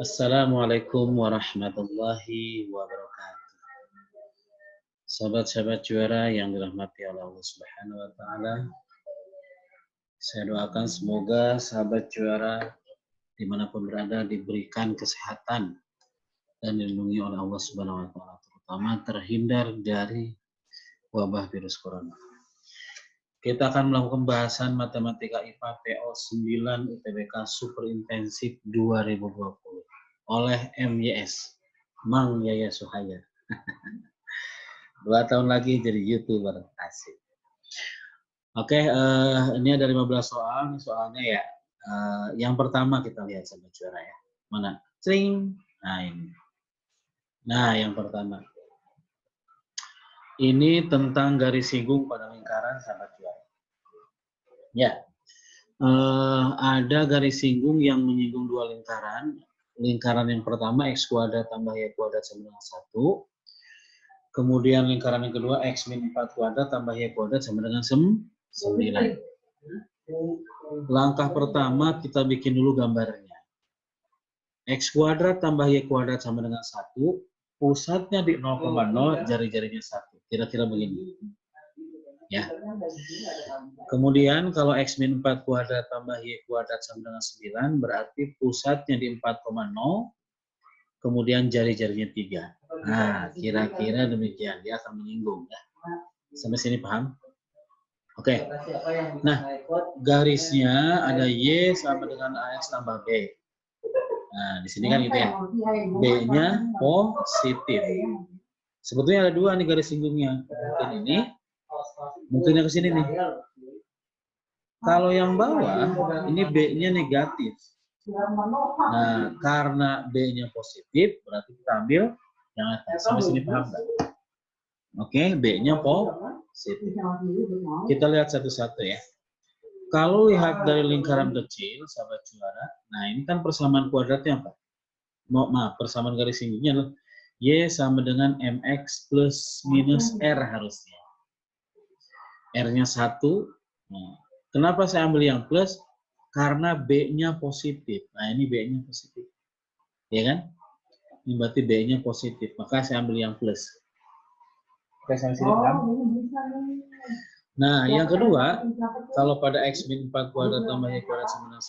Assalamualaikum warahmatullahi wabarakatuh. Sahabat-sahabat juara yang dirahmati oleh Allah Subhanahu wa taala. Saya doakan semoga sahabat juara dimanapun berada diberikan kesehatan dan dilindungi oleh Allah Subhanahu wa taala, terutama terhindar dari wabah virus corona. Kita akan melakukan pembahasan matematika IPA PO 9 UTBK Super Intensif 2020 oleh MYS, Mang Yaya Suhaya. 2 tahun lagi jadi YouTuber, asik. Oke, ini ada 15 soal. Soalnya ya, yang pertama kita lihat sahabat juara ya. Mana? Cring. Nah ini. Nah yang pertama. Ini tentang garis singgung pada lingkaran sahabat juara. Ya, ada garis singgung yang menyinggung dua lingkaran. Lingkaran yang pertama x kuadrat tambah y kuadrat sama dengan 1. Kemudian lingkaran yang kedua x min 4 kuadrat tambah y kuadrat sama dengan 9. Langkah pertama kita bikin dulu gambarnya. X kuadrat tambah y kuadrat sama dengan 1. Pusatnya di 0,0, jari-jarinya 1. Kira-kira begini. Ya. Kemudian kalau x min 4 kuadrat tambah y kuadrat sama dengan 9, berarti pusatnya di 4,0, kemudian jari-jarinya 3. Nah, kira-kira demikian. Dia akan menyinggung ya. Sampai sini paham? Oke. Nah, garisnya ada y sama dengan ax tambah b. Nah, di sini kan gitu ya. B-nya positif. Sebetulnya ada dua nih garis singgungnya. Mungkin ini, mungkin yang ke sini nih. Kalau yang bawah, ini B-nya negatif. Nah, karena B-nya positif, berarti kita ambil yang atas. Sampai sini paham nggak? Oke, B-nya positif. Kita lihat satu-satu ya. Kalau lihat dari lingkaran kecil, sahabat juara, nah ini kan persamaan kuadratnya apa? Maaf, persamaan garis singgungnya adalah Y sama dengan MX plus minus R harusnya. R-nya 1. Nah, kenapa saya ambil yang plus? Karena B-nya positif. Nah, ini B-nya positif. Ya kan? Ini berarti B-nya positif. Maka saya ambil yang plus. Oke, sampai sini paham? Nah, yang kedua, kalau pada X min 4 kuadrat tambah Y kuadrat sama dengan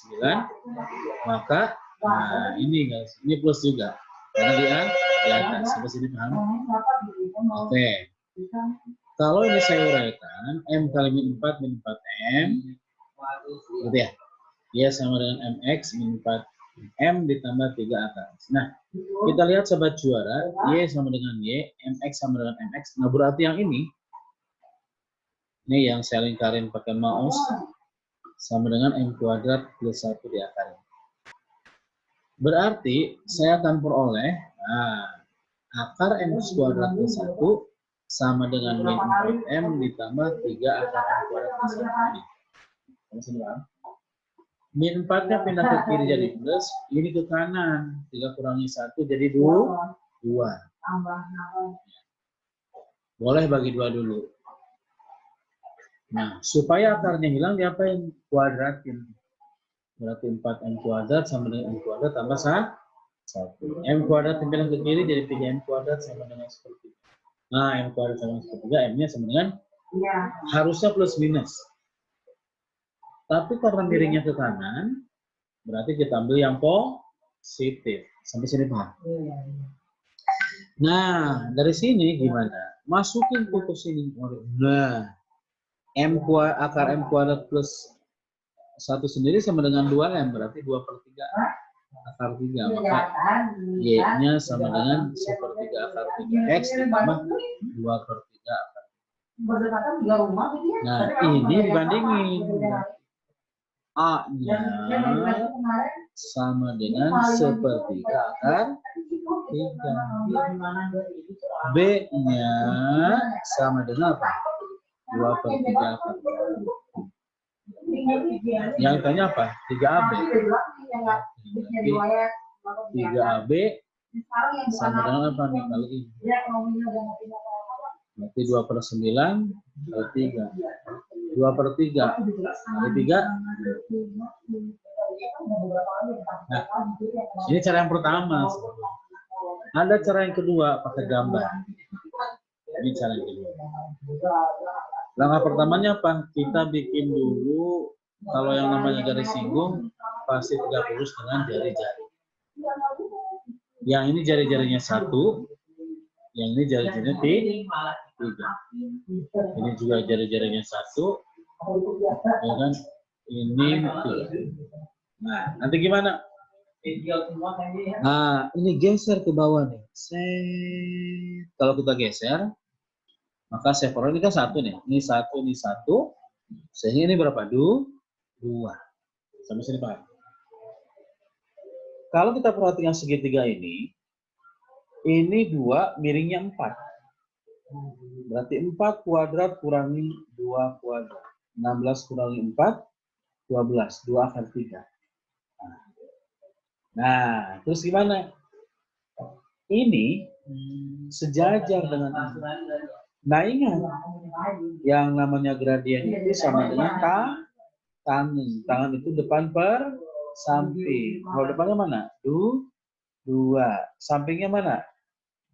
9, maka nah ini guys, ini plus juga. Karena dia di atas. Sampai sini paham? Oke. Kalau ini saya uraikan, M kali min 4 min 4M, gitu ya. Y sama dengan MX min 4M ditambah 3 atas. Nah, kita lihat sahabat juara, Y sama dengan Y, MX sama dengan MX. Nah, berarti yang ini yang saya lingkarin pakai mouse, sama dengan M kuadrat plus 1 diakarin. Berarti saya akan peroleh, akar M kuadrat plus 1 sama dengan min 4M ditambah 3 akar M kuadrat plus 1 ini. Min 4-nya pindah ke kiri jadi plus, ini ke kanan. 3 kurangi 1 jadi 2. Boleh bagi 2 dulu. Nah, supaya akarnya hilang, diapain? Kuadratin. Berarti 4M kuadrat sama dengan M kuadrat tambah 1. M kuadrat pindah ke kiri jadi 3M kuadrat sama dengan seperti. Nah, M kuadrat sama sepertiga, M-nya sama dengan harusnya plus minus. Tapi karena miringnya ke kanan, berarti kita ambil yang positif. Sampai sini paham? Nah, dari sini gimana? Masukin ke sini. Nah, akar M kuadrat plus 1 sendiri sama dengan 2M, berarti 2/3 akar 3. Maka Y-nya sama dengan 1/3 akar 3X ditambah 2/3 akar 3. Nah, ini dibandingin. A-nya sama dengan 1/3 akar 3. B-nya sama dengan apa? 2/3 akar 3. Yang tanya apa? 3AB. 3AB sama dengan apa nih kali ini? Berarti 2/9 kali 3. 2/3 kali 3. Nah, ini cara yang pertama. Ada cara yang kedua pakai gambar. Ini cara yang kedua. Langkah pertamanya apa? Kita bikin dulu, kalau yang namanya garis singgung pasti tegak lurus dengan jari-jari. Yang ini jari-jarinya 1, yang ini jari-jarinya 3. Ini juga jari-jarinya 1, ya kan? Ini 3. Nah, nanti gimana? Nah, ini geser ke bawah nih. Kalau kita geser, maka separuh ini kan 1 nih. Ini 1, ini 1. Sehingga ini berapa? 2. Sampai sini paham? Kalau kita perhatikan segitiga ini 2 miringnya 4. Berarti 4 kuadrat kurangi 2 kuadrat. 16 kurangi 4, 12. 2 akar 3. Nah, terus gimana? Ini sejajar dengan ini. Nah, ingat, yang namanya gradien itu sama dengan tangan. Tangan itu depan per samping. Kalau depannya mana? 2. Sampingnya mana?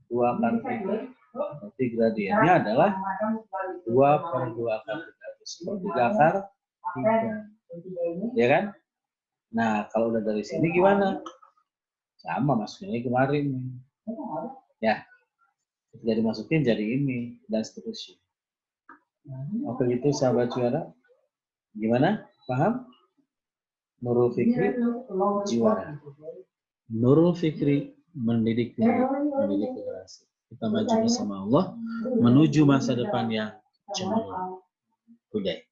2 akar 3. Berarti gradiennya adalah 2 per 2 akar 3. 3 akar 3. Ya kan? Nah, kalau udah dari sini gimana? Sama masukinnya kemarin. Ya. Ketika dimasukin jadi ini dan seterusnya. Oke gitu sahabat juara. Gimana? Paham? Nurul Fikri juara. Nurul Fikri mendidik generasi. Kita maju bersama Allah menuju masa depan yang cemerlang. Today.